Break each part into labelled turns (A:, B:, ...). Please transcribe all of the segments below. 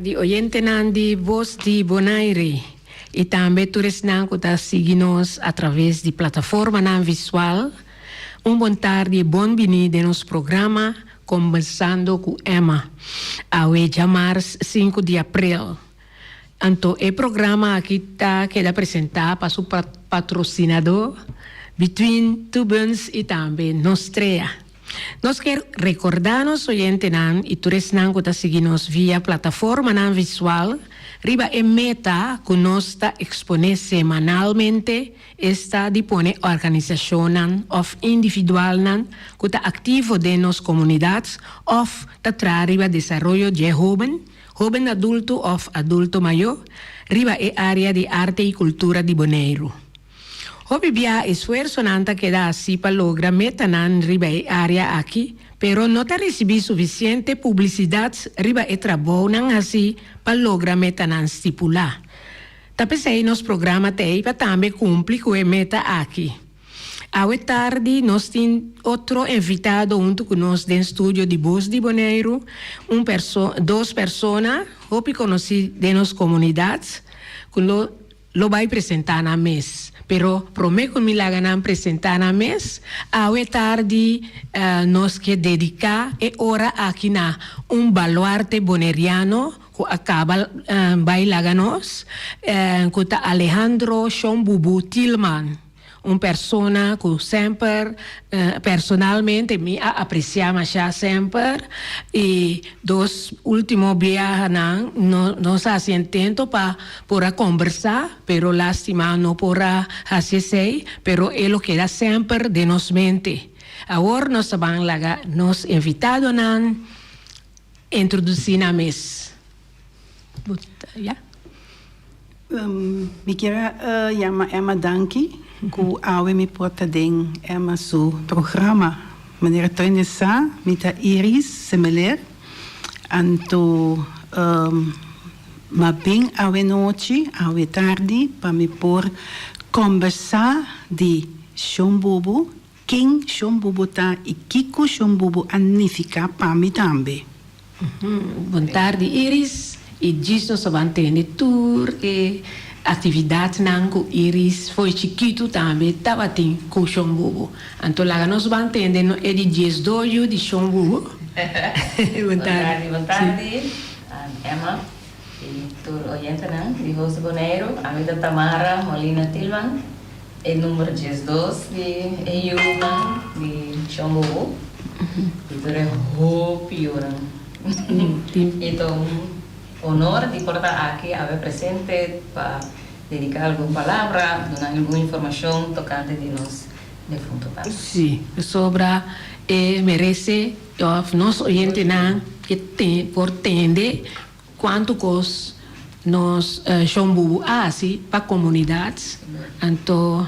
A: tarde, oyente Nandi, voz de Bonaire. E também todos não que está seguindo através de plataforma não visual. Bom tarde, bem-vindo no nosso programa Conversando com Emma. Hoje é março 5 de abril. Então, o programa aqui está que apresentar para o patrocinador Between Tubens e também Nostrea. Nós queremos recordar nos oyentes e todos que estão seguindo via plataforma não visual, riba e meta que nós está exponer semanalmente está dispone organização ou individual que está ativo de nas comunidades ou está riba desenvolvimento de jovem adulto ou adulto maior, riba e área de arte e cultura de Bonaire. Hobby bia esfuerzo nanta que da así para lograr meta nan riba e área aqui, pero no te recibí suficiente publicidad riba e trabalho nan así para lograr meta nan stipular. Tapesei nos programa tei para também cumprir com a meta aqui. Hoje tarde nós temos outro invitado junto conosco no estúdio de Voz de Bonaire, duas pessoas, hobby conhecidas de nossas comunidades, que lo vai apresentar na mesa. Pero prometo me laganam apresentar na mesa. Hoje tarde nós que dedicar e hora aqui na baluarte boneriano que acaba bailaganos que tá Alejandro Shombubu Tillman. Persona que sempre, personalmente, me apreciamos já sempre. E dos últimos viajes, nós hacemos tempo para conversar, pero lástima não para fazer, pero ele queda sempre de nos mente. Agora nós vamos lá, nos invitados a introduzir na mesa.
B: Yeah? Me quero chamar Emma Danki. Que awe me porta den Emma su programa. Maneira toinesa mita Iris Semeler. Anto ma bem awe noite, awe tarde, para me por conversar de Shombubu, quem Shombubu tá e Kiko Shombubu anifica para mim também.
A: Boa tarde, Iris. E diz nós vamos ter tour e atividade nango Iris foi chiquito também estava tem com Shombubu. Então lá nós vamos entender é de dias doio de Shombubu.
C: Boa tarde. Emma e tur oyente de Voz de Bonaire, amiga Tamara Molina Tillman, e número 12 de Yuma de Shombubu. E tur é hopi orang. Então honor de portar aqui a ver presente para dedicar alguma palavra, dar alguma informação tocante de nós defunto.
A: Sim, sobra merece nós oyente que tem por entender quanto cos nós Shombubu assim para comunidades. Então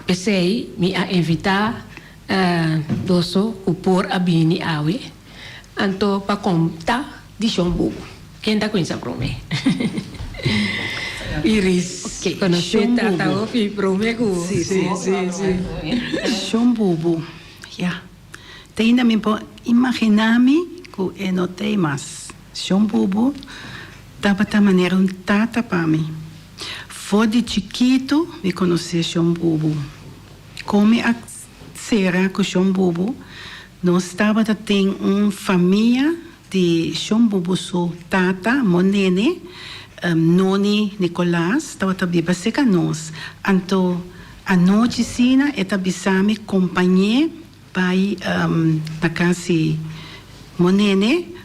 A: pensei me a invitar doso o por abini awe. Então para contar de Shombubu. Quem está com isso para mim? Iris, conosce Tata Ofi para mim? Sim.
B: Shombubu, já. Tem ainda me pode imaginar-me que eu não tenho mais. Shombubu estava da maneira tata para mim. Foi de chiquito me conhecer Shombubu. Como a será que Shombubu nós estava tendo uma família de Shombubu su tata, monene, noni Nicolás, estava também para nós. Então, a noite sina, eta bisame companhia para na casa monene,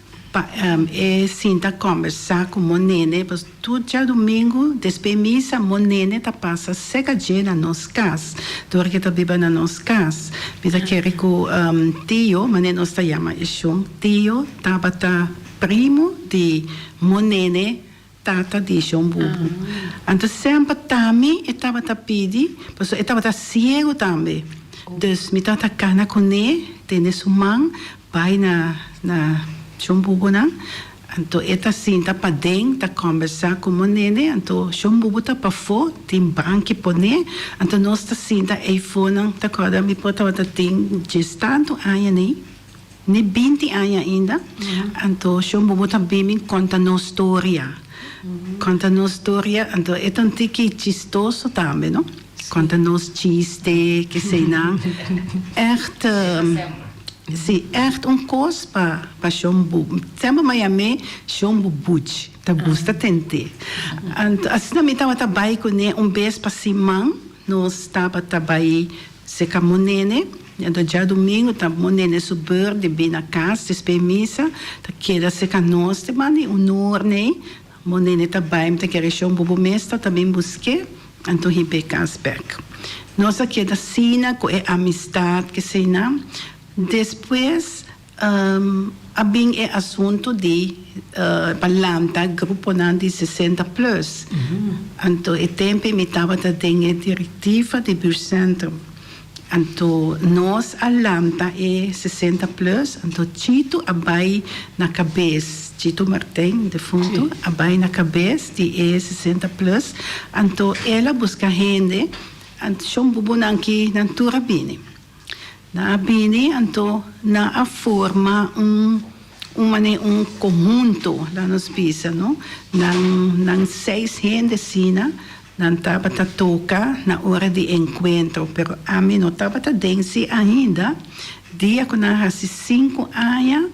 B: e sinta conversar com monene, pois todo dia domingo, depois missa, monene tá passa seca dia na nossa casa, dor que tá beba na nossa casa. Bisa quer que tio, mas nós tá chama isso, tio tava tá primo de monene tata de Shombubu. Então sempre também estava tá pedi, pois estava tá cego também. Dus me tá cana com ele, tem esse man, vai na Shombubu na, então eta sinta para dentro, tá conversar com o nene, então Shombubu tá para fora, tem branco pone, então nós tá sinta iPhone, tá corda me porta tá tem gestando aí né, ne 20 anni ainda, anto Shom Bubu também conta no storia. Conta no storia, anto é um tiki chistoso também, não? Conta nos chiste, que sei não. Echt, sim, echt coisa para Shom Bubu. Sempre Miami, Shom Bubu. Tá gosta tente. Anto assim também estava trabalhando com vez para Simão, nós estava trabalhando se camonene. Então, já domingo, tá monene subir de bem na casa, depois missa, tá queda se canos, te mani honor, né? Monene tá bem, tá querer Shom Bubu mesta, também busquei, então hibe Casberg. Nossa queda sina, com a amistade, que sei não. Depois, abing é assunto de balanta, grupo não de 60+. Então, o tempo me estava a diretiva de Buurcentrum. Então, nós, a lambda é 60+, então, Chito abai na cabeça, Chito Martin, de fundo, abai na cabeça de 60+, então, ela busca gente, então, Shom Bubu nanki nantura bine. Na bine, então, na forma conjunto, lá nos pisa, não? Nang 6 gente, sina, não estava a tocar na hora de encontro, pero a mim não estava a dense ainda. Dia que nós 5 anos,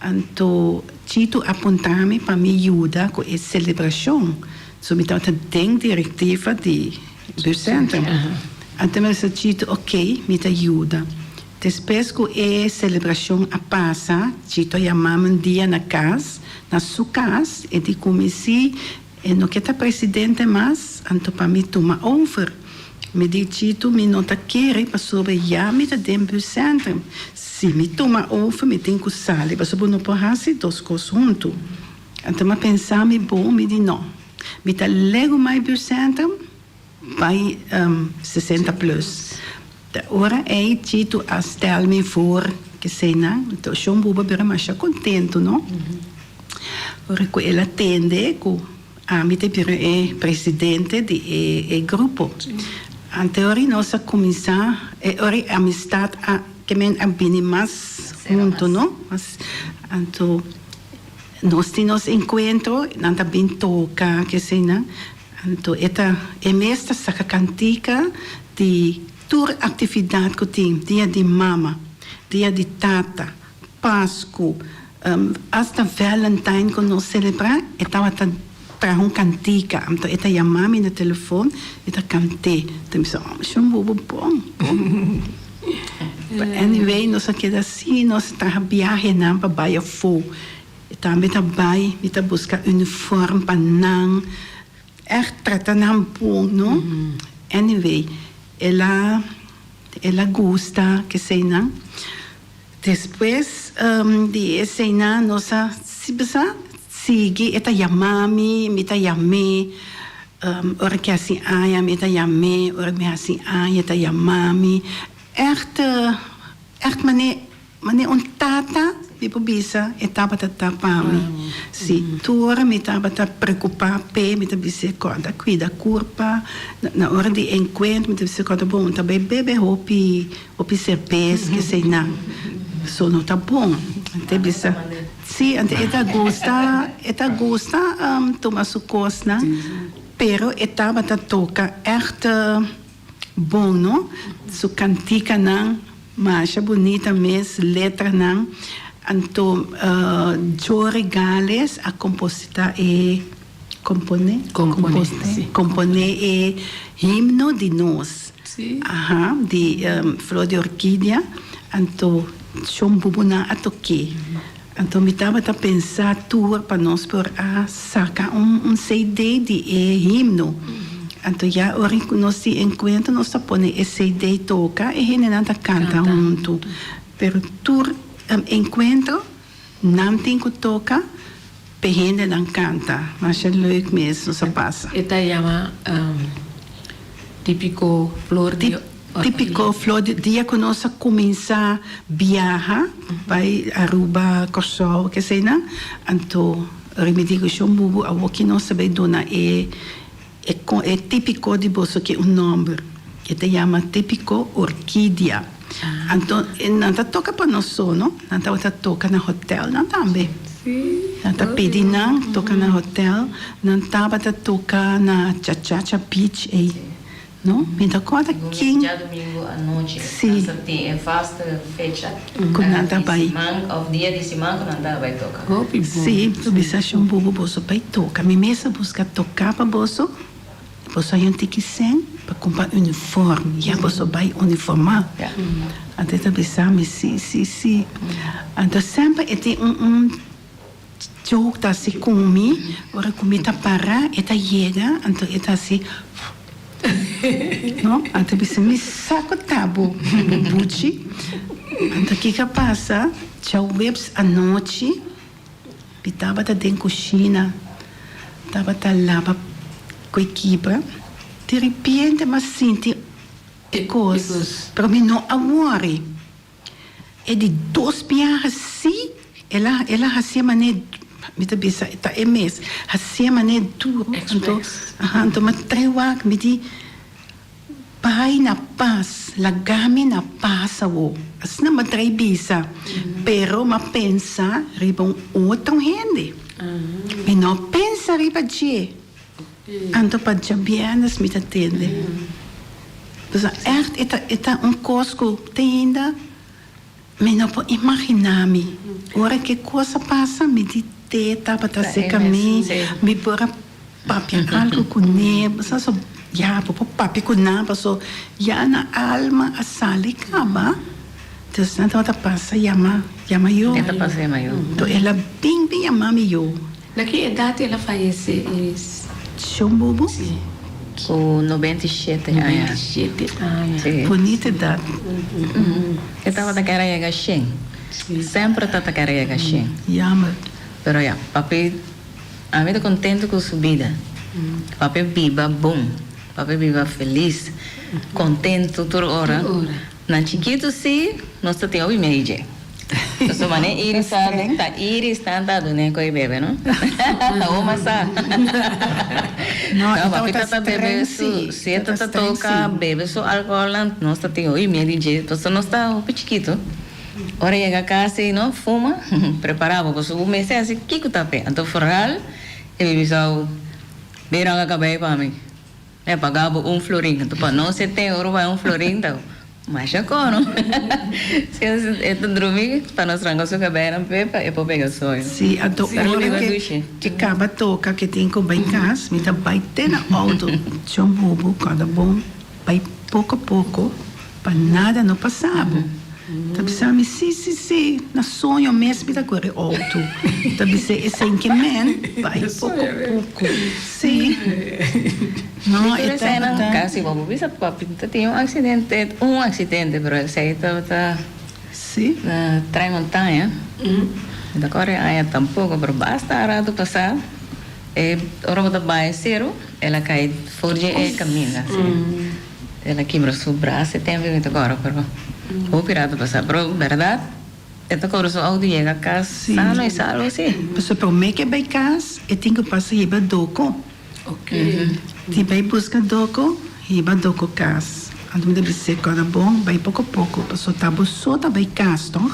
B: então, Chito apontava para me ajudar com essa celebração. So, me estava a diretiva de Buurcentrum. Então, eu disse, Chito, ok, me ajuda. Depois que a celebração passa, Chito chamava dia na casa, na sua casa, e de comecei. E não que tá presidente mais, então para mim toma over. Me diz tu me não tá querendo para sobre já me tá dentro do centro. Se me toma over, me tem que sair, para sobre não pode fazer 2 coisas junto. Então me pensar me bom, me diz não. Me tá lego mais do centro, vai 60+. Ora é Chito a stel me for que sei não, então Shom Bubu bem mais contento, não? Ora que ela atende com Amite é presidente do grupo. Anterior nós começamos a amistade que men abini mais junto, não? Então nós temos encontro, não tá bem toca, que sei não. Então é mesmo essa cantica de toda atividade que tem, dia de mama, dia de tata, Páscoa, hasta Valentine que nós celebramos, estava para cantica, então ela chamava no telefone, ela cantei, então eu disse, Shom Bubu bom. Anyway, nós aqui assim, nós estamos viajando para Baia Fo, então eu também buscar uniforme para não, tratando bom, não? Anyway, ela gosta, que sei não. Depois de esse ano, nós se Sigi, eta yamami, mita yame, ora que assim aia, mita yame, ora me assim aia, eta yamami. Echt mane tata, tipo bisa, etapa tatapami. Si, tora me tava a preocupar, me tava a corda, cuida, curpa, na hora de encontro, me tava a corda, bom, também bebe hopi cerpes, que sei não. So, não tá bom. Até bisa. Sim, ela gosta tomar sua coisa, pero ela toca echt bom, não? Sua cantica não, mas bonita mesmo, letra não. Então, Jory Gales, a compositora e compone e himno de nós, de Flor de Orquídea. Então, Shom Bubu na atoque. Então, me estava a pensar tour para nós por sacar CD de himno. Então, já hoje nós se encontro, nós põe esse CD toca e a gente não canta junto. Pero tour encontro, não tem que tocar, a gente não canta. Mas é leuk mesmo, isso passa.
A: Esta chama típico flor de
B: Típico flor de dia que nós começamos a viajar, vai Aruba, Kosovo, que sei não. Então, me digo, Shom Bubu, o que nós sabemos dona é típico de bolso que nome. Que te chama típico orquídea. Então, não tá toca para nós só, não? Não tá toca na hotel, não também. Não tá pedindo, toca na hotel, não tá toca na Chachacha Beach, não? Então, conta quem...
C: Já domingo à noite,
B: Sim.
C: é fasta fecha.
B: Não tá vai.
C: O dia de semana, não tá vai tocar.
B: Sim, tu bisa um bobo bolso para tocar. Me mesa busca tocar para bolso. Bolso aí tem sem para comprar uniforme. Já bolso vai uniformar. Até tu bisa me sim. Então sempre tem jogo tá se comi, ora comi tá para, eta chega, então eta se não? Então bisa me saco tabo, buchi. Então que passa? Já webs à noite, estava dentro da cozinha, estava lava com a equipe, de repente mas senti coisas, para mim não worry. É de 2 piadas sim, ela fazia maneira, me tá bisa, tá mês, fazia maneira duro, então mas trewak me di pai na paz, lagami na paz ao, as na matrai bisa, pero ma pensa riba outro gente, me não pensa riba je, anto pa jabianas me atende, dus echt eta coisa tenda, me não pode imaginar-me, ora que coisa passa, me di teta para seca me pôr papia algo com neve, só ja, papi ko na paso ya na alma asali ka ba? Então não tá passa yama yo.
C: Ela passa yama yo.
B: Então ela bem yama mi yo.
A: Na que idade ela falece?
B: Chombobo?
C: Com 97 anos.
A: 97 anos.
B: Bonita idade.
C: Eu estava da carreira Shen. Sempre tá da carreira Shen.
B: Yama.
C: Pero ya, papi, a mim tô contente com a subida. Papi viva bom. Papi viva feliz, contente toda hora. Na chiquito sim, nós temos o meio. Então, mané iris sabe, tá iris tanta do nem coi bebe, não? Tá uma sa. Não, papi tá bebe se tá toca bebe só álcool, nós temos o meio então nós tá o chiquito. Ora chega a casa e não fuma, preparava para o mês assim, que tá pé. Então forral, e bebe só beira a cabelo para mim. É pagava florim, então para não €7 vai florim, então. Mas já não? Se eu dormir, para nós trancar o cabelo, é para pegar sonho.
B: Sim, a hora que acaba toca, que tem que ir casa, me dá bater na auto, chombobo, cada bom, vai pouco a pouco, para nada não passava. Tabi sa mi sim, na sonho mesmo da correr alto. Tabi sa sem que men, vai pouco a pouco. Sim.
C: Não, é tá casi vamos ver papi tinha um acidente, pero sei tá
B: sim,
C: trai montanha. Da Coreia tampouco, pero basta arado passar. Ora da baia zero, ela cai forge e caminha assim. Ela quebra o braço e tem vindo agora, pero o pirata passar, pero verdade? Esta coisa só ao chega a casa sano e salvo, sim.
B: Mas para mim que vai casa, eu tenho que passar iba doko.
A: Ok.
B: Se vai buscar doko, iba doko casa. Então deve ser cada bom, vai pouco a pouco. Passou tabo só tá vai casa, não?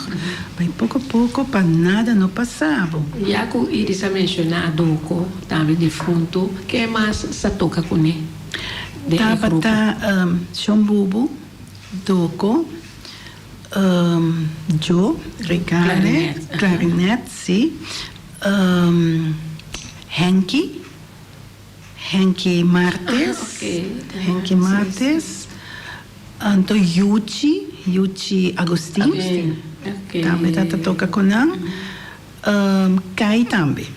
B: Vai pouco a pouco para nada não passava.
A: Já que Iris a mencionar doko, também de fundo, que mais se toca com ele?
B: Tava chombubo, doko, jo, clarinet, sim. Henki Martes, Henki Martes, então Yuchi Agostinho, também tá toca com ele, Kai também,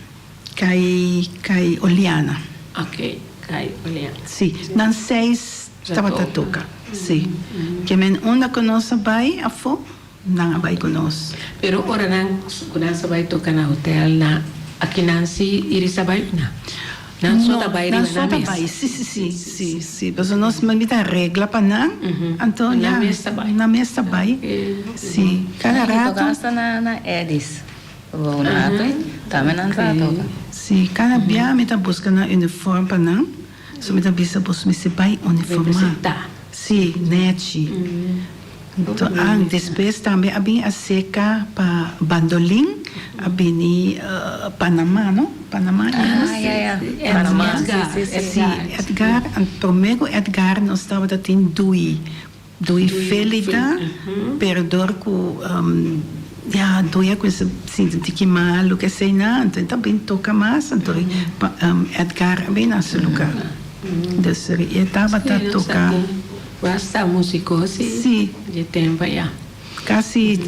B: Kai Oliana.
A: Ok, Kai Oliana.
B: Sim, não sei se estava a tocar, sim. Que men onda conosco vai a fo, não vai conosco.
A: Pero ora não, quando você vai tocar na hotel, na aqui não se Iris vai na. Não só trabalha na mesa.
B: Sim. Mas nós mandamos a regra para não. Então, na mesa vai. Sim. Cada rato.
C: Gasta na Edis. Vou na rato, também não tá toca.
B: Sim, cada dia me tá buscando uniforme para não. Só me tá buscando me se vai uniformar. Sim, net. Então, depois também havia a seca para bandolim, havia Panamá, não? Panamá,
C: Panamá,
B: Edgar, primeiro Edgar nós estava tendo dui felida, perdor com doi coisa assim, de que mal, o que sei não, então também toca mais, então Edgar bem nesse lugar. Então, eu estava a tocar.
A: Basta músico,
B: Sim.
A: De tempo, já.
B: Quase,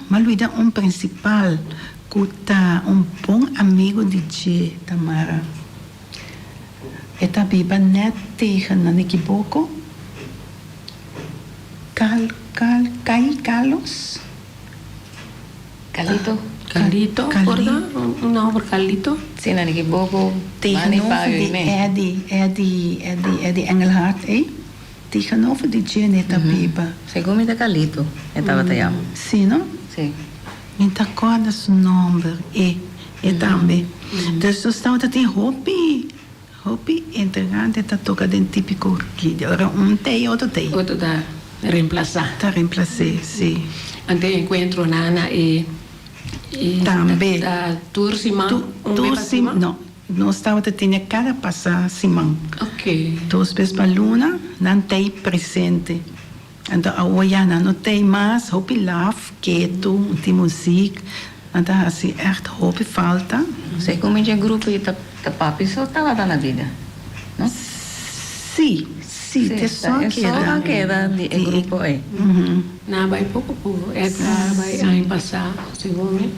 B: Maluida, principal, que tá bom amigo de G, Tamara. Eta biba net tegen, não me equivoco. Carlos?
C: Calito.
A: Calito, porta? Un nome Calito?
C: Sim, não me equivoco.
B: Tegenover die Eddie Engelhardt, tegenover die Janeta Biba.
C: Segundo me Calito, eu estava até
B: Sim, não?
C: Sim.
B: Não te acordas o nome, também. Então, eu estava a ter Hopi, integrante, está tocando em típico líder. Ora, outro tem.
A: Outro da reemplazar.
B: Está reemplacé, sim.
A: Ante encontro Nana e
B: também.
A: Da Tour Simão.
B: Não. Nós estávamos a ter cada passar Simão.
A: Ok.
B: Todos os para Luna não tem presente. Então, a Oiana não tem mais, hoop laf, keto, tem música. Então, assim, echt hoop falta.
C: Você como é grupo e tá papi só tá lá na vida, não?
B: Sim, tem só que
C: só queda de grupo aí.
A: Na vai pouco, Edgar vai aí passar, segundo.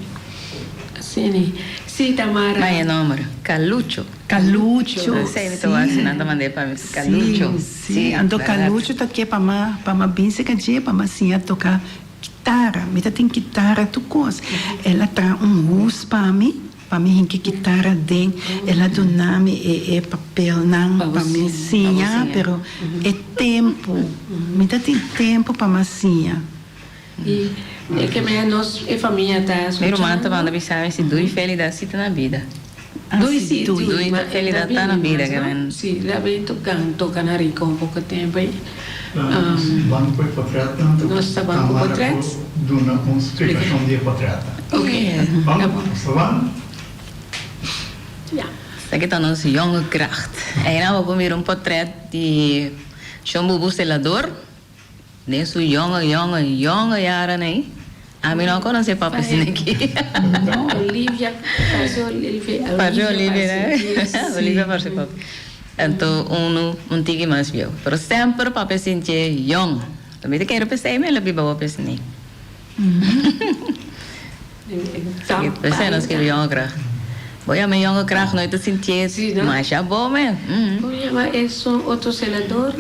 A: Assim, sim, Tamara.
C: Mas é número, Calucho.
B: Calucho.
C: Sei, me tô assinando, mandei para mim. Calucho.
B: Sim, ando Calucho tá aqui para ma benção que para ma sim a tocar guitarra. Me tem guitarra tu coisa. Ela traz russo para mim que guitarra den. Ela dona me papel não para mim sim, pero é tempo. Me tem tempo para ma sim.
A: E é que menos a família tá escutando.
C: Meu irmão tá mandando mensagem se dui felicidade tá na vida.
A: Dui
C: felicidade tá na vida, galera.
A: Sim, já vem tocar na rica um pouco tempo aí.
D: Banco e portrait,
A: nós está banco portrait?
D: Dona uma explicação de portrait.
A: Ok.
D: Vamos,
A: Ja.
C: Aqui está nosso jonge kracht. Aí nós vamos ver portrait de Jean Bubu Selador. Nesse jonge jaren, né? A mim não conhece papo assim aqui.
A: Olivia,
C: Fazio Olivia, né? Olivia faz papo. Então, um tigre mais viu. Pero sempre papo assim que young. Também te quero pensar, mas ele biba papo assim. Pensei nós que young kracht. Vou a minha young kracht nooit te sentir, mas já bom, né?
A: Mas é outro selador.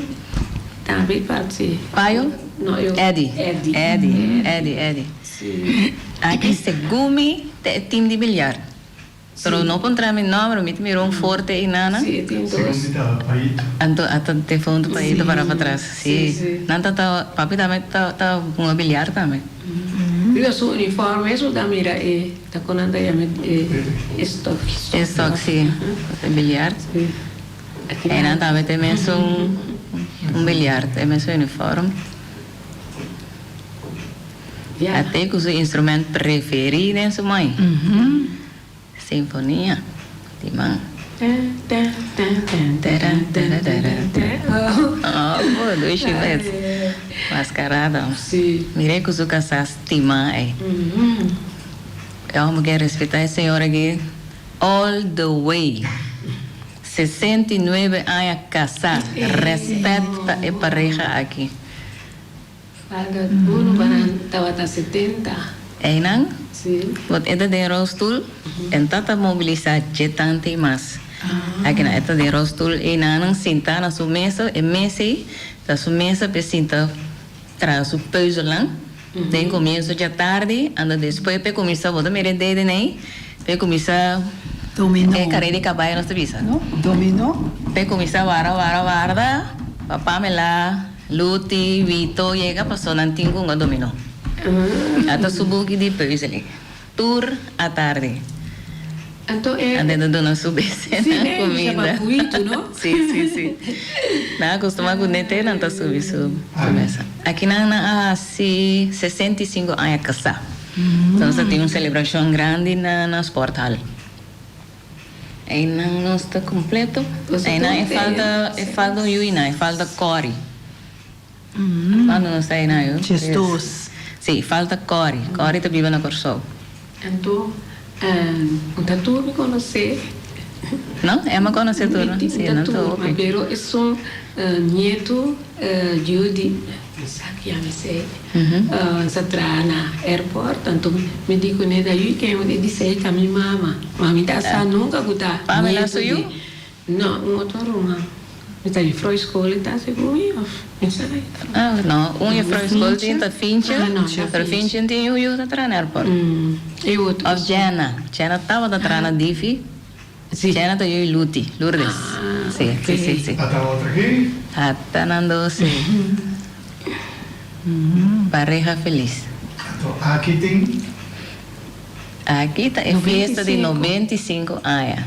A: Também pode
C: Paio?
A: Não, eu.
C: Eddie.
A: Sim.
C: Aqui se gumi time de bilhar. Pero não encontrei meu nome, me mirou forte e nana.
A: Sim, tem dois.
D: Segunda país.
C: Até te fundo para ir para trás. Sim. Não tá papi também tá com bilhar também.
A: Eu sou uniforme, isso da mira e tá com anda estoque.
C: Estoque sim. Bilhar. E não também tem mesmo bilhar, tem mesmo uniforme. Até que o seu instrumento preferido é sua mãe. Sinfonia. Timão. Oh, dois chivetes. Mascarada.
A: Sim.
C: Mirei que o seu casaço timão aí. Eu quero respeitar a senhora aqui. All the way. 69 anos casada. Respeito para a pareja aqui.
A: Ada dulu barang tawata 70.
C: Não?
A: Sim.
C: Wat eda de rolstoel en tata mobilizar jetante mas. Aqui na eta de rolstoel e nanang sinta na sua mesa e mesa da sua mesa pesinta traz su peuze lang. Tem começo de tarde, anda depois pe começa a botar merendade nem. Pe começa
B: Dominó.
C: Carreira de caballo não se visa.
B: No? Dominó.
C: Pe começa varda. Papá me lá, Luti, Vito, llega passou nanting com o dominó. Até subuki de peuze ali. Tour à tarde.
A: Então,
C: Ande do nosso BC
A: sim,
C: na comida.
A: Puito, não?
C: Sim. Na costuma com nete não tá subir mesa. Aqui na assim 65 anos a casar. Então, tem uma celebração grande na Sport Hall. Aí não está completo. Aí não falta Yuina, falta Cori. Quando não está aí não?
B: Jesus.
C: Sim, falta Cori. Cori está viva na Corsol.
A: Então, tu me conhecer.
C: Não? É uma conhecer tudo. Sim, não estou.
A: Mas pero é um nieto de sabe já me sei. Sa tra na airport, então me digo né daí que eu disse que a minha mami tá sa nunca guta.
C: Pamela suyu?
A: Não, um outro roma. Mas aí foi escola tá seguro.
C: Ah, não. Um foi escola tinha finche. Para finche tem eu tá tra na airport.
A: Eu outro.
C: Of Jana tava da tra na Difi. Jana tá eu Luti, Lourdes. Sim.
D: Até a outra aqui.
C: Até nando sim. Pareja feliz.
D: Então, aqui tem.
C: Aqui está a festa de 95 anos.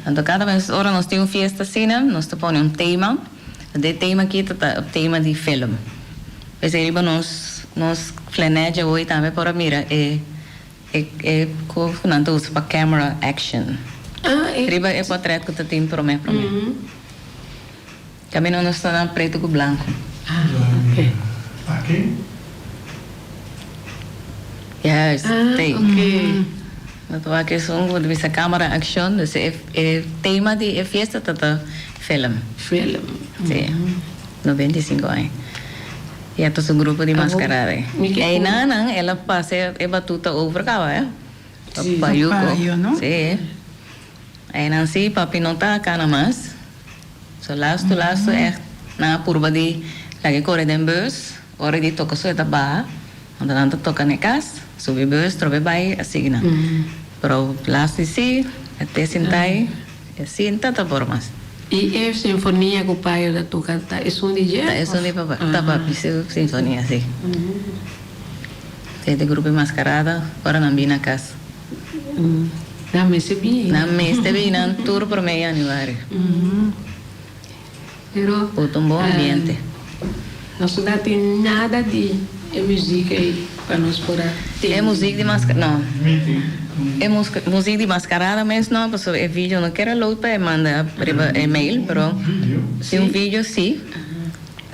C: Então, cada vez que nós temos festa assim, nós ponemos um tema. O tema aqui é o tema de filme. Mas aí nós planeja hoje também para mirar como não usa para camera action. Riba é portrait que tem para mim. Também nós estamos preto com branco.
A: Ok.
D: Aqui.
C: Yes, tem.
A: Ok.
C: Então, aqui são a câmera action, o tema de festa é filme.
A: Film.
C: Sim, 95 anos. E é um grupo de mascarada. E aí, não, ela passa a batuta over cá, é?
B: Sim,
C: Paiuco.
B: paio, não?
C: Sim. Aí, não sei, papi não tá cá na mais. So, lasto é na curva de lagi corre den bus, hora de toca só eta ba, onde não toca na casa, sube bus, trobe bai, assim, né? Pero lasto sim, até sentai, assim, tanta formas.
A: E a sinfonia que o pai da tua canta é um DJ?
C: Tá, isso nem papá, tá papi, sinfonia, sim. Tem de grupo mascarada, para não vir na casa.
A: Não me sabia.
C: Na mês teve na tour por meio aniversário.
A: Pero
C: Puto um bom ambiente.
A: nosso não tem nada de música aí para nós poder ter.
C: É música de mascarada, não.
D: Meeting.
C: É música de mascarada, mas não, porque é vídeo, não quero load para mandar e-mail, pero se um vídeo sim.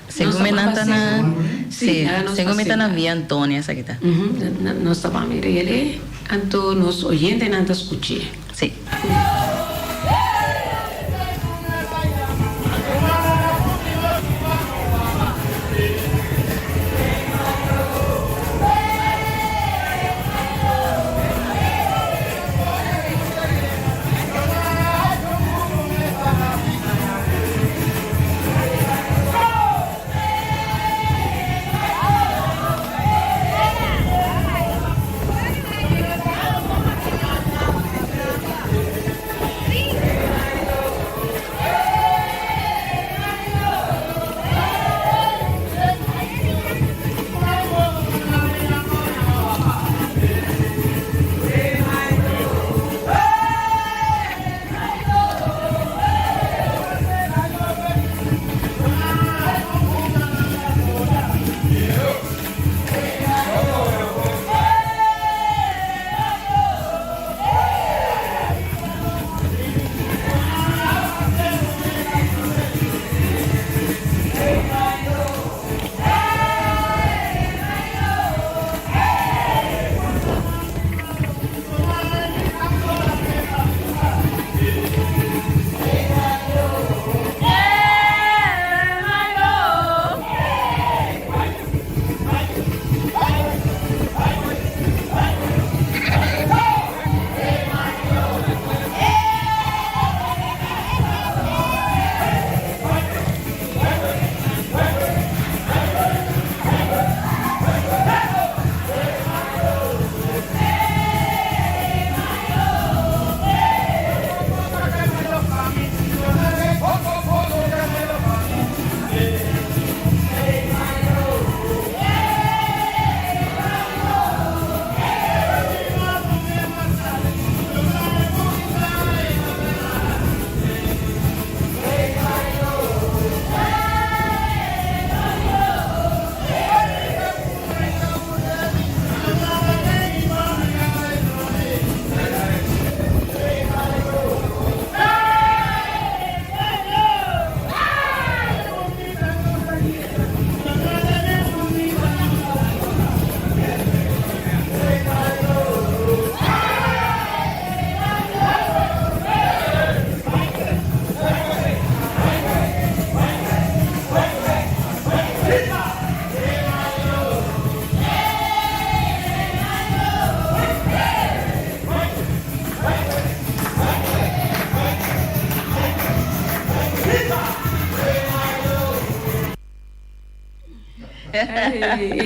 C: Segundo me nanta na, sim, segundo me na Via Antônia essa aqui tá.
A: Nós estávamos a ele, então nós oyentes não escutar.
C: Sim.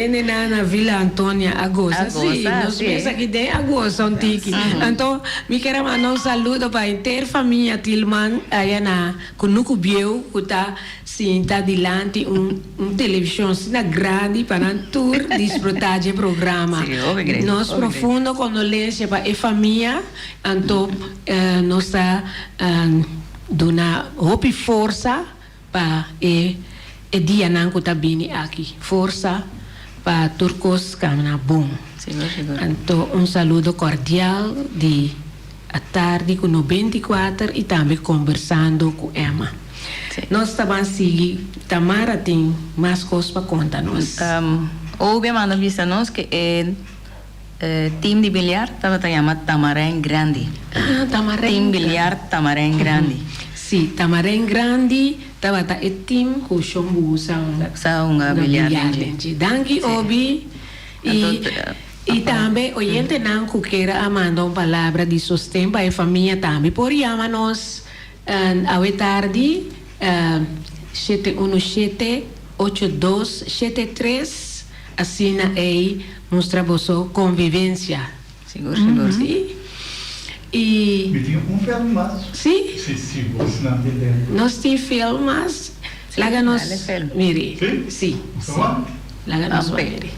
A: Ene na Villa Antônia Agosta. Sim, nós vemos aqui de Agosta, um tiki. Então, me quero mandar saludo para a inteira família Tilman, aí na Kunuku Biel, que está sim, tá dilante televisão na grande para tour desfrutar do programa. Nós profundo condolência para a família, então nós está dando hope e força para e dia não que está vindo aqui. Força para turcos que na bom. Então, saludo cordial de a tarde com o 24 e também conversando com Emma. Nós também seguimos, Tamara tem mais coisas para contar nós.
C: Houve manda vista nós que time de bilhar estava chamado Tamarém Grande.
A: Tamarém.
C: Time bilhar Tamarém Grande.
A: Sim, Tamarém Grande estava o time que o Xombu
C: são bilhar.
A: Danke, Obi. E também, oyente não que queira mandar uma palavra de sustento para a família também. Por isso, nós, à tarde, 717-8273, assina aí, mostra a convivência.
C: Seguro.
A: Sim. E...
D: Me tinha filme mais.
A: Sim.
D: Se você não entender.
A: Nós temos filmes. Laga nós... Mire. Sim. Laga nós mire.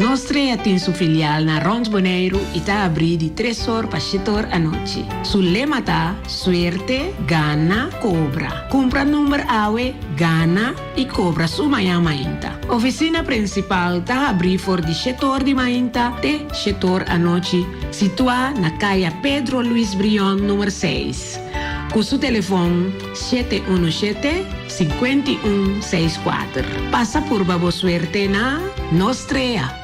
A: Nostre tem sua filial na Rons Boneiro e está abrindo de 3 horas para 7 horas à noite. Su lema tá Suerte, Gana, Cobra. Compra número AWE, Gana e Cobra su manhã mainta. Oficina principal está abrindo for de 7 horas de mainta até 7 horas à noite, situada na caia Pedro Luiz Brion, número 6. Com seu telefone 717-5164. Passa por Babo Suerte na Nostrea.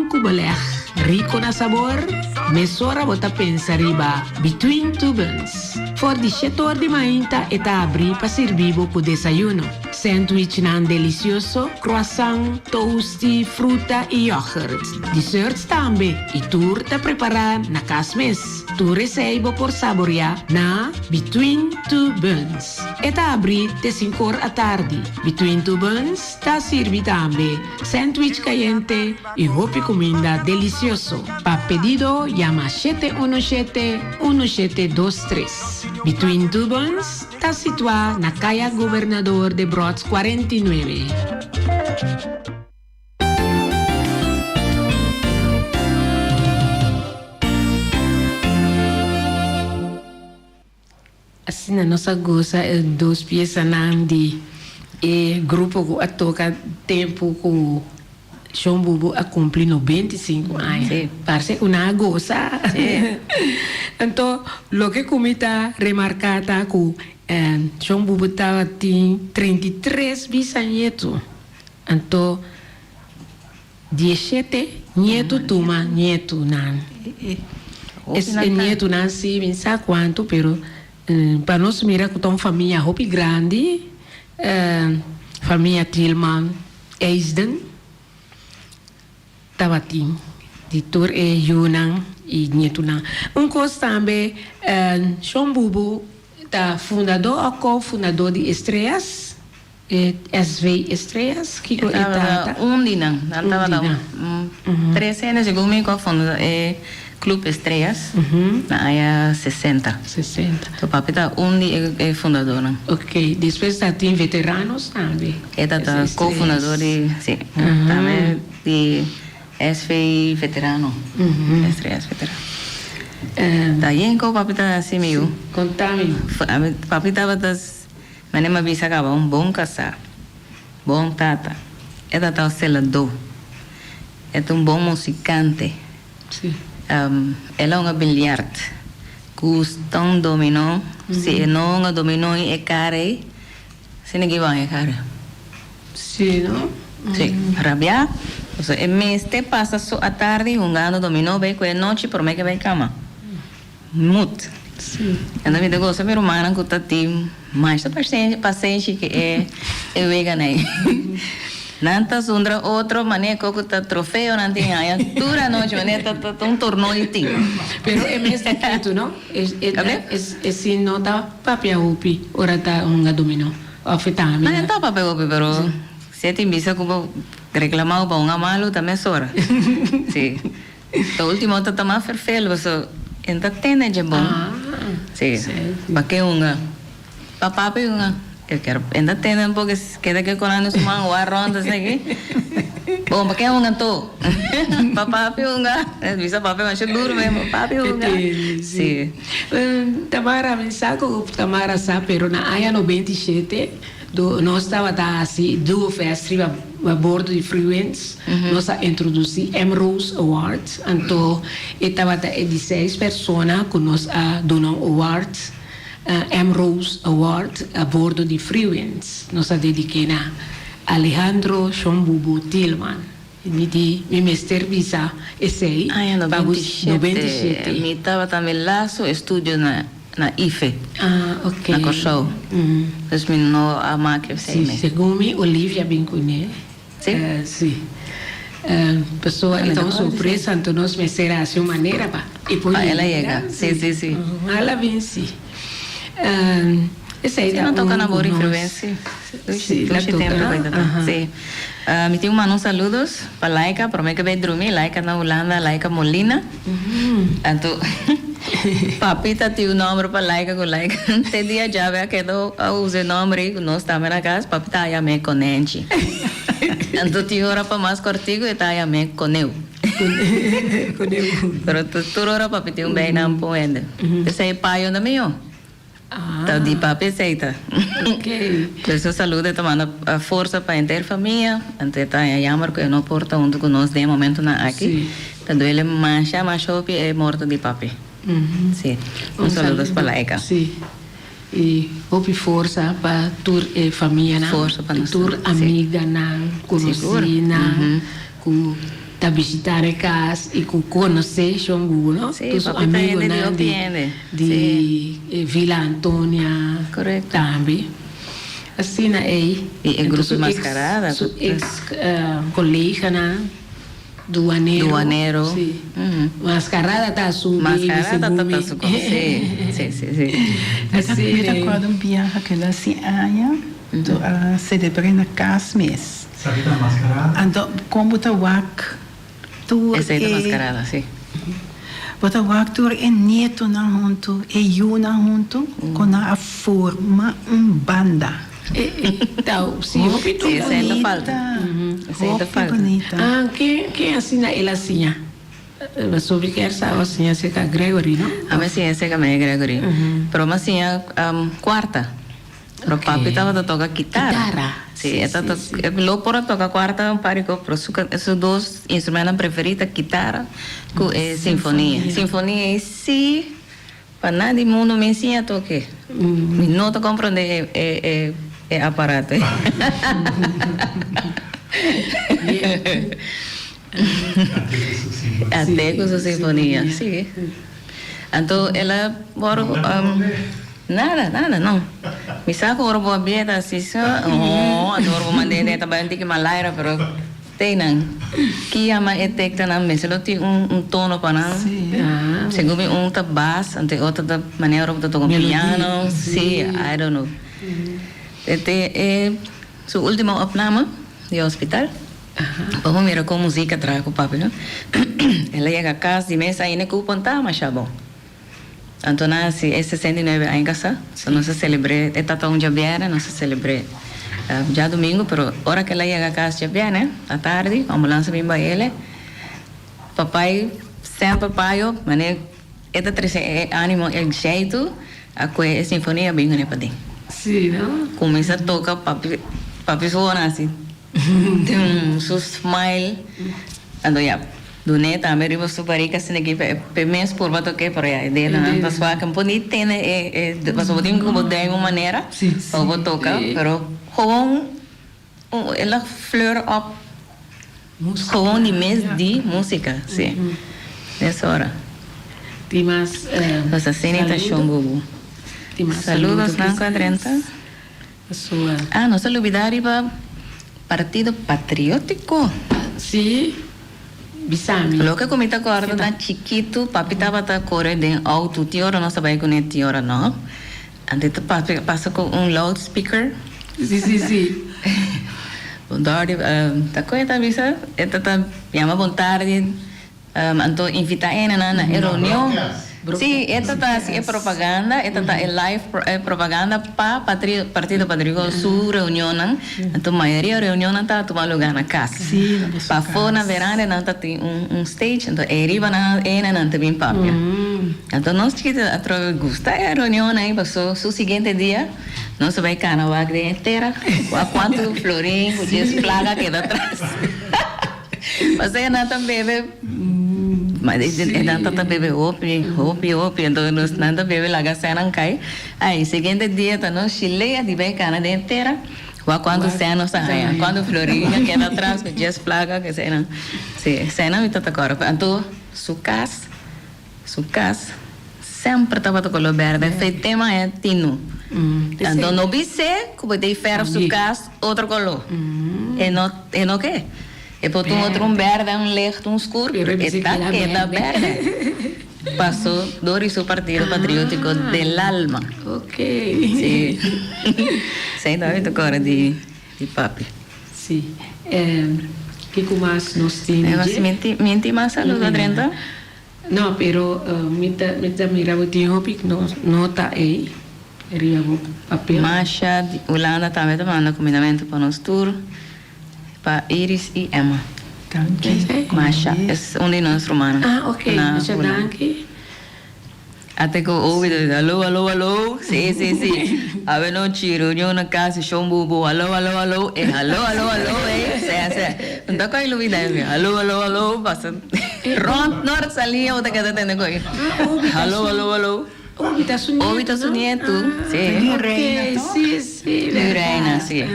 A: kubeleg, rico na sabor, mesora bota pensa riba between two buns. For di setor di mainta eta abri pa servibo pu desayuno. Sandwich nan delicioso, croissant, toasty, fruta e yogurt. Desserts tambe, e tur ta preparar na casmes. Tu receibo por saborear na between two buns. Eta abri te 5 a tarde. Between two buns ta sirvi tambe sandwich caliente e hopi comida delicioso. Pa pedido llama 717-1723. Between two buns ta situa na calle Gobernador de Brods 49. Assim, na nossa goza, duas peças de grupo que toca tempo com João Bubu a cumprir 95 anos.
C: Sim.
A: Parece uma goza. Então, o que comita remarcada que João Bubu estava tem 33 bisnetos. Então, 17 neto toma neto nan. Esse neto nan se não sabe quanto, pero para nós mirar que tem uma família hopi grande, família Tilman, Eisden, Tabatin, Ditor e Yunang e Nietunan. Coisa também, João Bubu, fundador ou co-fundador de Estrelas, SV Estrelas, que
C: estava Undina, estava 13 anos e comigo co-fundador Club Estrelas, na área 60.
A: 60.
C: O papi está é fundador.
A: Ok, depois tem veteranos também.
C: Está co-fundador de, sim, também de SV veterano. Estrelas veterano. Daí em que o papi está assim meio.
A: Contame.
C: Papi estava mas nem me avisa acaba bom casar, bom tata. Está o selador. É bom musicante.
A: Sim.
C: Ela é uma bilharte. Custa dominó. Se não é dominó e é caro, se ninguém vai é caro.
A: Sim, não?
C: Sim. Rabiar. É mês te passa só a tarde jogando dominó, bem com a noite, por meio que vai cama. Muito.
A: Sim.
C: Então me gosta meu humano que está tim mais da paciente que é vegan. Nanta sundra outro mané coco tá troféu não tem aí toda noite mané tá torneio ti.
A: Pero é mês de quinto, não? É se não tá papel upi, ora tá dominó. Afetame.
C: Não tá papel upi, pero se tem visa como reclamar para um malo também sora. Sim. O último tá mais perfeito, so ainda tem de bom. Sim. Para que papai eu quero ainda tem um pouco queda que com anos uma ronda assim. Bom, para que to? Papai visa papai mas duro mesmo, papai sim.
A: Tamara mensaco Tamara sa pero na aya 97 nós estava assim duas festas a bordo de Freewinds, nós introduzi Rose Awards, então estava 16 pessoas que nós donou awards. Rose Award a bordo di Freewinds. Nos dedichiamo a Alejandro João Bubu Tilman. Mi mister visa e sei.
C: No 97. Mi estava também lá so studio na IFE.
A: Ok.
C: Na Corsou. Então mi não a máquina sei.
A: Sì, segundo Olivia Bincune.
C: Sì.
A: Sì. Pessoa então surpresa, então nós me será assim maneira pa. E poi
C: ela chega. Sì.
A: Ela vem sim.
C: Esse não toca na Bora Influência. Sim. Me tem saludos para Laika, para mim que vai dormir, Laika na Holanda, Laika Molina. Então, papita tem o nome para Laika com Laika. Tem dia já vai que eu use o nome, nós estamos na casa, papita aí me conente. Então, tem hora para mais cortigo e tá aí me coneu. Pero tu hora papita tem bem na poenda. Esse é pai onde meu. Tá de papi aceita.
A: Ok.
C: Por isso saúde tomando a força para entrar família, até tá a chamar que não porta onde que nós de momento na aqui. Tá doele mancha, machopi é morto de papi. Sim. Saludos para Laika.
A: Sim. E houve força para tur família na.
C: Força para nós.
A: Tur amiga na, conhecida, com da visitare casa e conoscere João Bubu, no?
C: Sì,
A: Tu
C: papi
A: amigo
C: taende di
A: na
C: Opiende.
A: di Villa Antonia
C: Corretto.
A: tambi. Assim na ei.
C: E gruppo Mascarada.
A: Su ex collega na Duanero.
C: Duanero.
A: Sì.
C: Mhm.
A: Mascarada tá su
C: Mascarada tá su sì.
A: Assim,
B: Eu recordo um viagem que ela se aia, celebrei na casa mês.
D: Sapita mascarada.
B: Ando como tá wak, tu
C: Essa é da Mascarada, sì.
B: Bota wak tu é neto na junto, é yuna junto, com a forma banda.
A: Então, sim,
B: Oh,
A: opito.
C: Sì, senta
B: bonita.
C: falta. Senta
B: Oh,
C: falta.
B: bonita.
A: Ah, quem assina ela assim? Sobre que essa assim, se é Gregory, não?
C: A me sì, esse che me Gregory. Però ma sì, quarta. Però
A: Ok.
C: papi tava da toca chitarra.
A: Chitarra.
C: Sì,
A: Sì,
C: e
A: sì, sì.
C: lo por toca quarta un parico, però su dos instrumentos preferita, chitarra e sinfonia. Sinfonia e sì, para nada di mundo me ensina a tocar. Mi nota comprende e aparato. Até com sua sinfonia, sim. Então, ela mora... nada, não. Me saco ora boa bieta, assim, adoro mandar dentro, também tem que malaira, pero tem não. Que ama é tecta não, mas ela tem tono para não.
A: Ah,
C: Segundo tá bass, ante outra da maneira para tocar piano, sim, I don't know. Este é sua última opname de hospital. Vamos mirar com música atrás com o papi, não? Ela chega a casa de mesa e nem culpa mas já bom. Então, se é 69 em casa, se não se celebre, é tata dia viernes, não se celebre já domingo, pero hora que ela chega a casa já viernes, à tarde, a ambulância vem para ele. Papai, sempre paio, mas é da 13 ânimo, é jeito, a coisa sinfonia bem para dentro.
A: sim, não?
C: Começa a tocar, papi suona assim. Su smile. Ando ya. Duneta, me rivo su parica sin que mes por bato que por ya. De na paswa kan poni tene paso botin como de uma maneira.
A: Sim,
C: Para vou tocar, pero gewoon ela fleur op. Gewoon die mes de música, sim. Nessa hora.
A: Tem mais.
C: Mas assim tá show bobo.
A: Tem mais
C: Saludos na quadrenta.
A: A sua.
C: Ah, não se olvidar iba Partido Patriótico.
A: Sim. Bisami.
C: Lo que comita acordo da chiquito, papi tava tá corre de auto, tiora não sabia com tiora não. Ante papi passa com loudspeaker.
A: Sim.
C: Bondade, tá coisa visa, eta tá chama vontade, anto invita na reunião. Sim, esta tá assim, é propaganda, esta tá é live propaganda para Partido Patriótico su reunião, então maioria reunião tá tomar lugar na casa.
B: Sim,
C: Para fora na veranda não tá tem stage, então eriba na não tem papi. Então nós que a gusta a reunião aí, passou o seguinte dia, nós vai carnaval de inteira, a quanto florim, o dia plaga que dá atrás. Mas aí não também mas não tá bebe opi, então nós não tá bebe laga cena cai. Aí seguinte dia tá nós Chile de bem cana de inteira. Quando cena sai, quando florinha que dá atrás, que dias plaga que cena. Sim, cena me tá agora. Então su casa sempre tava com o verde, feito tema é tino. Então não bise, como de ferro su casa outro color. E não que? E botou outro verde, licht, escuro. E tá verde. Passou Doris o Partido Patriótico del Alma.
A: Ok.
C: Sim. Sem dúvida agora de papi.
A: Sim. Que mais nós temos?
C: Mas minti mais saludo, Adriana?
A: Não, pero mita mira o tempo que não tá aí. Seria o papel.
C: Masha, Holanda também está mandando comidamento para nós tour. Para Iris e Emma.
B: Danke.
C: Masha, é um de nós romanos.
A: Ah, ok. Masha, danke.
C: Até que eu ouvi, alô. Sim. A ver, não tiro, reunião na casa, show bobo, alô. Alô, não tá com a iluminada, alô, passa. Ron, não salia, outra que tá tendo coisa. Alô.
A: Obita su nieto.
C: Sim.
B: Reina,
A: Sim.
C: Reina, sim.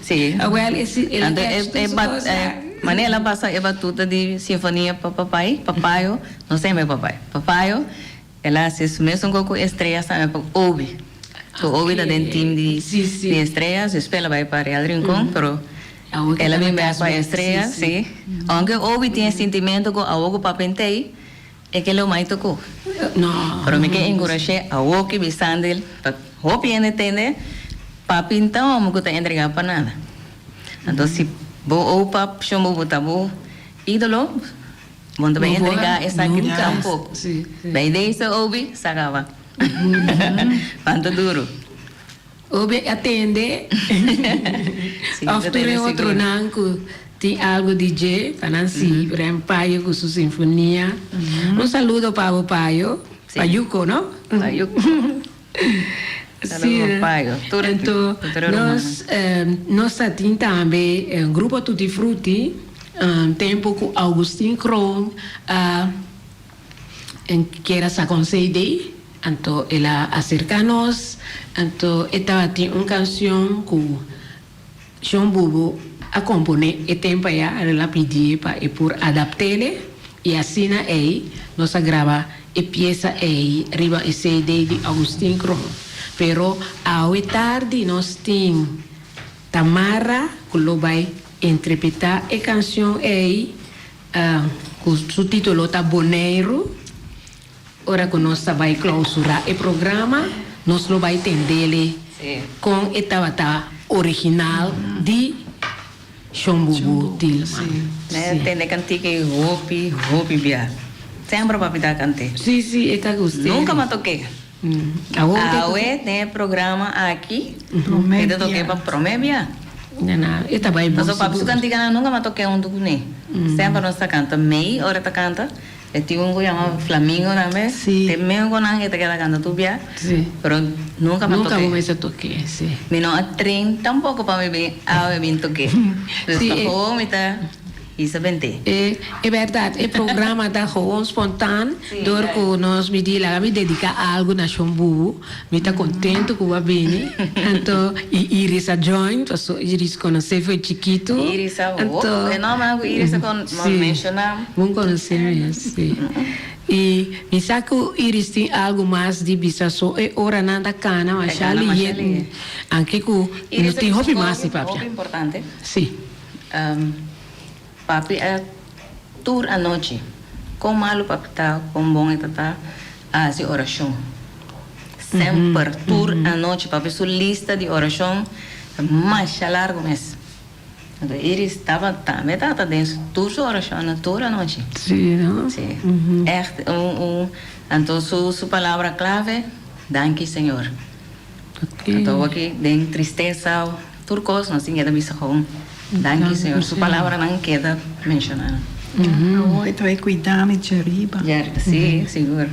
C: Sim.
A: Well, esse ele
C: Mas ela passa a batuta de sinfonia para papaio, não sei meu papaio, ela se mesmo com estrelas também para ouve. So ouve da dentro time de estrelas, espera vai para Real Rincón, pero ela vem para estrelas, sim. Aunque ouve tem sentimento com algo para pentei, é que ele mais tocou.
A: Não.
C: Pero me que encorajar a o que bisandel, hope entender, papi então vamos que entregar para nada. Então se o pap chama o tabu ídolo, vão também entregar essa crítica um pouco. Bem desde ouve sagava. Quanto duro.
A: Obe atende. After outro nanco tem algo DJ para Nancy, para um paio com sua sinfonia. Um saludo para o paio, para Yuko, não?
C: Yuko.
A: Sim, então nós temos também um grupo Tutti Frutti, tempo com Augustin Kron, que era sa conselho, então ela acerca-nos, então ela tem uma canção com Sean Bubu a componer e tempo ela pediu para por adaptar-le e assim aí nós grava e peça aí riba e CD de Augustin Kron. Pero a tarde nós temos Tamara que vai interpretar a canção aí com o título tá Boneiro. Ora que nós vai clausurar o programa, nós vai entender com a tabata original de Shombubu Tilman.
C: Tem cantiga Hopi Bia. Sempre para pintar cante.
A: Sim, é que gostei.
C: Nunca me toquei. Aue tem programa aqui. Eu toquei para Promébia.
A: Não, está bem bom.
C: Mas o papo cantiga nunca me toquei um ducune. Sempre nós canta mei, ora ta canta. Tem um que chama Flamingo também. Tem mesmo que não é que canta tu bia. Pero nunca me toquei.
A: Nunca me toquei, sim.
C: Mino a trem tampouco para me bem, a me toquei. Então, me tá isso bem.
A: É verdade, o programa está gewoon espontâneo, door que nós me dedica a algo na Shombubu, me está contente com o bem. Então, Iris a join, então Iris conhece foi chiquito.
C: Iris a é normal que Iris con mencionar.
A: Vamos conhecer, sim. E me sabe que Iris tem algo mais de vista só é hora nada cana, mas já ali anche que não tem hobby mais se papi.
C: Hobby importante.
A: Sim.
C: Papi é tour à noite. Com malo papi tá, com bom e tá, se oração. Sempre tour à noite, papi sua lista de oração mais largo mesmo. Então Iris estava também tá dentro tour sua oração na tour à noite.
A: Sim, não?
C: Sim. Então sua palavra clave, danke Senhor. Então aqui tem tristeza, turcos, não tinha da missa com. Danke, Senhor. Sua palavra não queda mencionada.
B: Então vai cuidar de arriba.
C: Sim, seguro.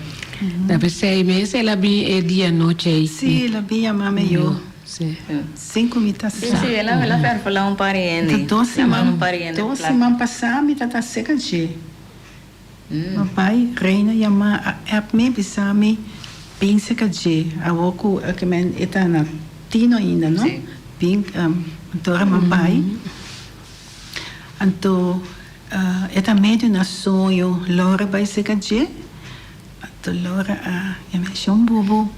A: Deve 6 meses, ela vem dia e noite.
B: Sim, ela vem a mãe e eu.
A: Sim.
B: 5 minutos.
C: Sim, ela vai falar um pariente.
B: Então, 2 semanas passadas, me tá seca de. Meu pai, reina, e a mãe, me pensava, pensa que de. A oco, que men, está na tino ainda, não? Sim. Então, meu pai. Então, é meio na sonho, Laura vai ser que então, Laura, chama bobo,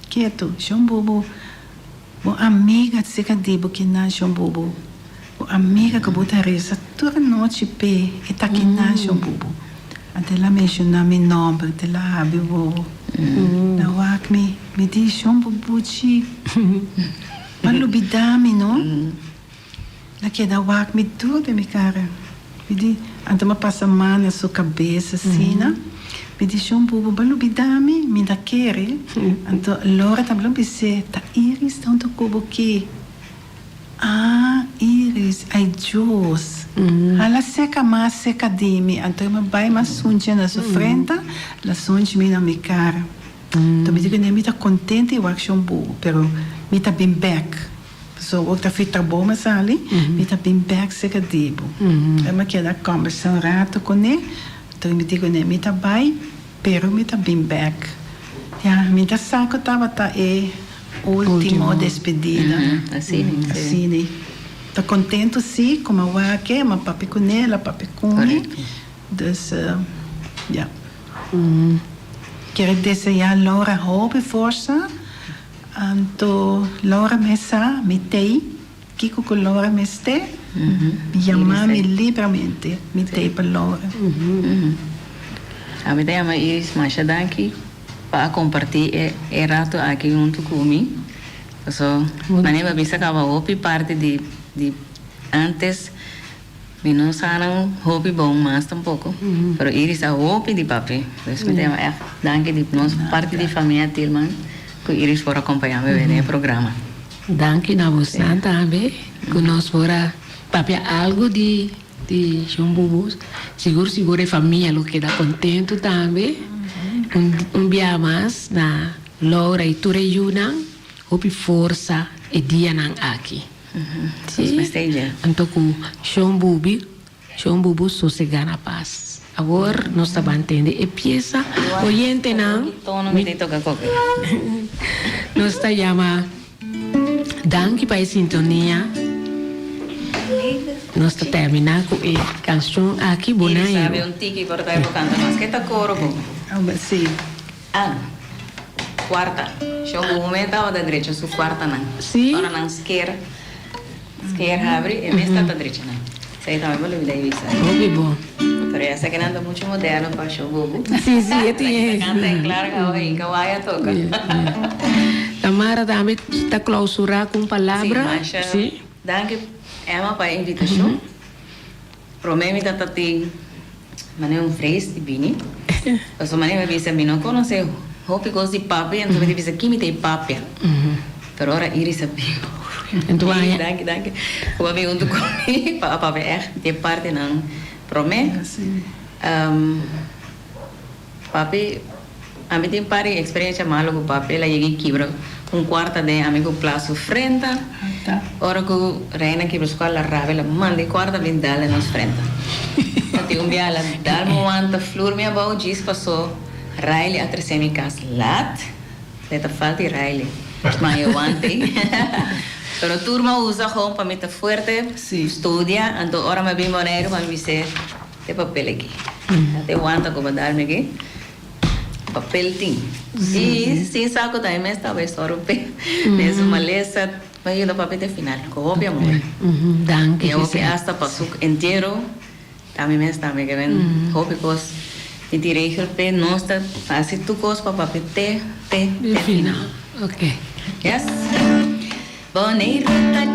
B: quieto, chama bobo, boa amiga de ser que na chama bobo, boa amiga que bota reza toda noite pé, e tá aqui na chama bobo, até ela menciona meu nome, até ela abre bobo, na wak me diz chama bobo chi, malubidami, não? Daqui da wak me tudo, minha cara. Me diz, então me passa a mão na sua cabeça, assim, né? Me diz, um pouco, balubidami, me dá querer. Então, Laura tá falando, você tá Iris, tanto como que. Ah, Iris, ai, Deus. Ela seca mais, seca de mim. Então, eu vai mais sunja na sua frente, ela sunja me na minha cara. Então, me diz que me tá contente, eu acho um pouco, pero me tá bem back. So, ook dat vind ik bom met Ali, met dat ben back zeker debo. En maar keer dat conversatie rato con ne, toen me digo ne met dat bij, pero met dat ben back. Ja, met dat saco tava ta ultimo despedida.
C: Assim.
B: Tá contento sim, como eu aqui, mas papi com ela, papi com ele. Dus, ja. Quero desejar Laura hoop e força. Anto Laura mesa, me tei. Kiko com Laura me ste. Me chamar me livremente. Me tei para Laura.
C: A mim chama Iris Masha Danki para compartilhar o rato aqui junto comigo. So, maneba bisa kava hopi parte de antes me não saram hopi bom mas tampouco. Pero Iris a hopi de papi. Dus me tema danke de nós parte de família Tilman que Iris for acompanhar me no programa.
A: Danke na você também. Que nós fora papi algo de Xambubus. Seguro a família lo que dá contento também. Dia mais na Laura e Ture Yunan. Hopi força e dia nang aqui.
C: Sim.
A: Então com Xambubu sossegar na paz. Agora nós estamos entendendo e peça oyente não. Nós está chama danke para a sintonia. Nós está terminando com a canção aqui Bonaire.
C: Sabe tiki por estar tocando mas que tá coro bom.
B: Sim.
C: Quarta. Xambubu me estava da direita, su quarta não.
A: Sim.
C: Ora não esquerda. Esquerda abre e me está da direita não. Sei também vou lhe dar isso.
A: Ok, bom.
C: Pero essa que anda muito moderno para Xambubu.
A: Sim, eu tinha.
C: Canta em claro que Kawaii toca.
A: Tamara também está clausurar com palavra.
C: Sim. Danke, Emma, para a invitação. Promete que tem maneira fresco de bini. Mas maneira me disse, não conhece. Hope goes de papi, então me disse que me tem papi. Pero ora Iris sabe.
A: Então aí.
C: Danke. O amigo junto comigo, papi de parte não. Promete. Papi, a mim tem pare experiência malo com papi, ela cheguei quebra quarta de amigo plazo frente. Ora que reina quebra escola rave, ela manda quarta blindada nos frente. Tem dia ela dá momento flor minha bau diz passou Riley a trazer minha casa lat, leta falta Riley, mas eu ante. Pero turma usa home para meter forte, estudia, então ora me bem maneiro, mas me dice tem papel aqui. Até aguenta como dar-me aqui. Papel tem. E sim saco também me estava europe. Mesmo maleza, mas eu papel de final, copia amor.
A: Danke.
C: Eu que hasta passou inteiro, também me está me querendo, copia coisa. E tirei o pé, não está fácil tu coisa para papel te final.
A: Ok.
C: Yes. Boneiro tá